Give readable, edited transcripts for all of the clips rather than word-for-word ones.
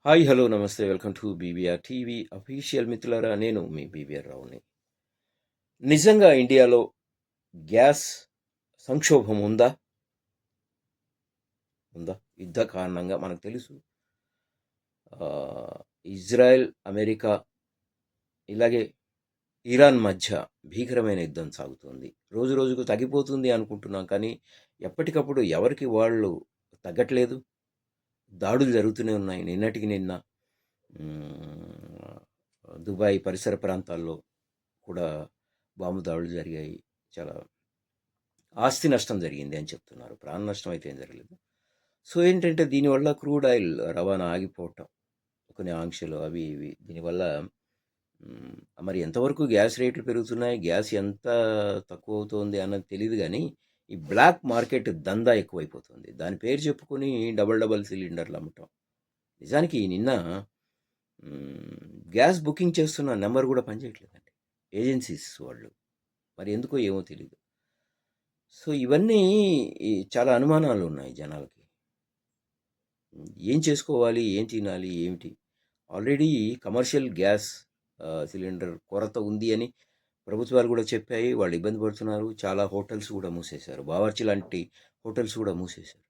Hi hello నమస్తే welcome to BVR TV official మిత్రులారా నేను మీ బీవీఆర్ రావుని. నిజంగా ఇండియాలో గ్యాస్ సంక్షోభం ఉందా? ఉందా? యుద్ధ కారణంగా మనకు తెలుసు. ఇజ్రాయెల్, అమెరికా ఇలాగే ఇరాన్ మధ్య భీకరమైన యుద్ధం సాగుతుంది. రోజు రోజుకు తగ్గిపోతుంది అనుకుంటున్నాం, కానీ ఎప్పటికప్పుడు ఎవరికి వాళ్ళు తగ్గట్లేదు. దాడులు జరుగుతూనే ఉన్నాయి. నిన్నటికి నిన్న దుబాయ్ పరిసర ప్రాంతాల్లో కూడా బాంబు దాడులు జరిగాయి. చాలా ఆస్తి నష్టం జరిగింది అని చెప్తున్నారు. ప్రాణ నష్టం అయితే ఏం జరగలేదు. సో ఏంటంటే దీనివల్ల క్రూడ్ ఆయిల్ రవాణా ఆగిపోవటం, కొన్ని ఆంక్షలు అవి ఇవి దీనివల్ల మరి ఎంతవరకు గ్యాస్ రేట్లు పెరుగుతున్నాయి, గ్యాస్ ఎంత తక్కువ అవుతుంది అన్నది తెలియదు, కానీ ఈ బ్లాక్ మార్కెట్ దందా ఎక్కువైపోతుంది. దాని పేరు చెప్పుకొని డబల్ డబల్ సిలిండర్లు అమ్మటం. నిజానికి నిన్న గ్యాస్ బుకింగ్ చేస్తున్న నెంబర్ కూడా పనిచేయట్లేదండి, ఏజెన్సీస్ వాళ్ళు. మరి ఎందుకో ఏమో తెలీదు. సో ఇవన్నీ చాలా అనుమానాలు ఉన్నాయి జనాలకి. ఏం చేసుకోవాలి, ఏం తినాలి, ఏమిటి? ఆల్రెడీ కమర్షియల్ గ్యాస్ సిలిండర్ కొరత ఉంది అని ప్రభుత్వాలు కూడా చెప్పాయి. వాళ్ళు ఇబ్బంది పడుతున్నారు. చాలా హోటల్స్ కూడా మూసేశారు. బావర్చి లాంటి హోటల్స్ కూడా మూసేశారు.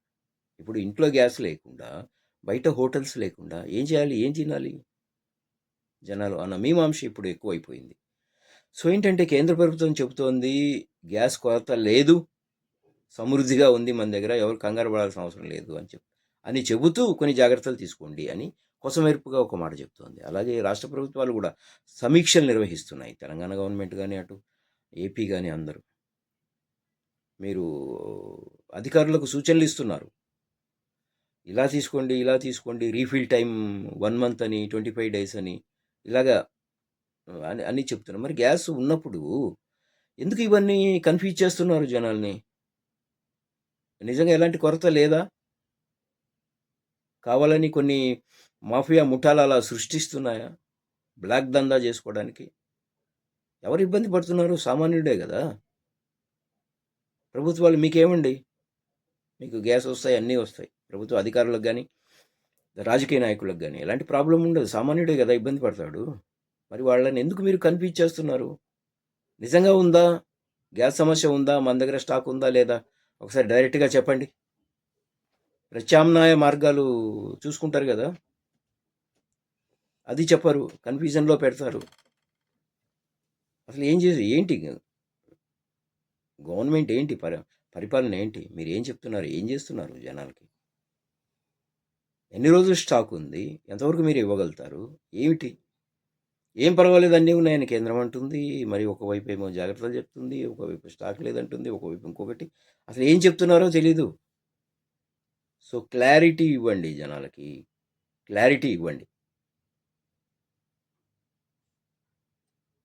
ఇప్పుడు ఇంట్లో గ్యాస్ లేకుండా, బయట హోటల్స్ లేకుండా ఏం చేయాలి, ఏం తినాలి జనాలు అన్న మీమాంస ఇప్పుడు ఎక్కువైపోయింది. సో ఏంటంటే కేంద్ర ప్రభుత్వం చెబుతోంది గ్యాస్ కొరత లేదు, సమృద్ధిగా ఉంది మన దగ్గర, ఎవరు కంగారు పడాల్సిన అవసరం లేదు అని చెబుతూ కొన్ని జాగ్రత్తలు తీసుకోండి అని కొసమెరుపుగా ఒక మాట చెప్తోంది. అలాగే రాష్ట్ర ప్రభుత్వాలు కూడా సమీక్షలు నిర్వహిస్తున్నాయి. తెలంగాణ గవర్నమెంట్ కానీ, అటు ఏపీ కానీ అందరూ. మీరు అధికారులకు సూచనలు ఇస్తున్నారు, ఇలా తీసుకోండి, ఇలా తీసుకోండి, రీఫిల్ టైం 1 మంత్ అని, 25 days అని, ఇలాగా అని చెప్తున్నారు. మరి గ్యాస్ ఉన్నప్పుడు ఎందుకు ఇవన్నీ కన్ఫ్యూజ్ చేస్తున్నారు జనాల్ని? నిజంగా ఎలాంటి కొరత లేదా? కావాలని కొన్ని మాఫియా ముఠాలు అలా సృష్టిస్తున్నాయా బ్లాక్ దందా చేసుకోవడానికి? ఎవరు ఇబ్బంది పడుతున్నారు? సామాన్యుడే కదా. ప్రభుత్వాలు మీకేమండి, మీకు గ్యాస్ వస్తాయి, అన్నీ వస్తాయి. ప్రభుత్వ అధికారులకు కానీ, రాజకీయ నాయకులకు కానీ ఎలాంటి ప్రాబ్లం ఉండదు. సామాన్యుడే కదా ఇబ్బంది పడతాడు. మరి వాళ్ళని ఎందుకు మీరు కన్ఫ్యూజ్ చేస్తున్నారు? నిజంగా ఉందా గ్యాస్ సమస్య? ఉందా మన దగ్గర? స్టాక్ ఉందా లేదా? ఒకసారి డైరెక్ట్గా చెప్పండి. ప్రత్యామ్నాయ మార్గాలు చూసుకుంటారు కదా, అది చెప్పరు, కన్ఫ్యూజన్లో పెడతారు. అసలు ఏంటి గవర్నమెంట్ ఏంటి, పరిపాలన ఏంటి? మీరు ఏం చెప్తున్నారు, ఏం చేస్తున్నారు జనాలకి? ఎన్ని రోజులు స్టాక్ ఉంది, ఎంతవరకు మీరు ఇవ్వగలుగుతారు, ఏమిటి? ఏం పర్వాలేదు, అన్నీ ఉన్నాయని కేంద్రం అంటుంది. మరి ఒకవైపు ఏమో జాగ్రత్తలు చెప్తుంది, ఒకవైపు స్టాక్ లేదంటుంది, ఒకవైపు ఇంకొకటి. అసలు ఏం చెప్తున్నారో తెలీదు. సో క్లారిటీ ఇవ్వండి జనాలకి, క్లారిటీ ఇవ్వండి.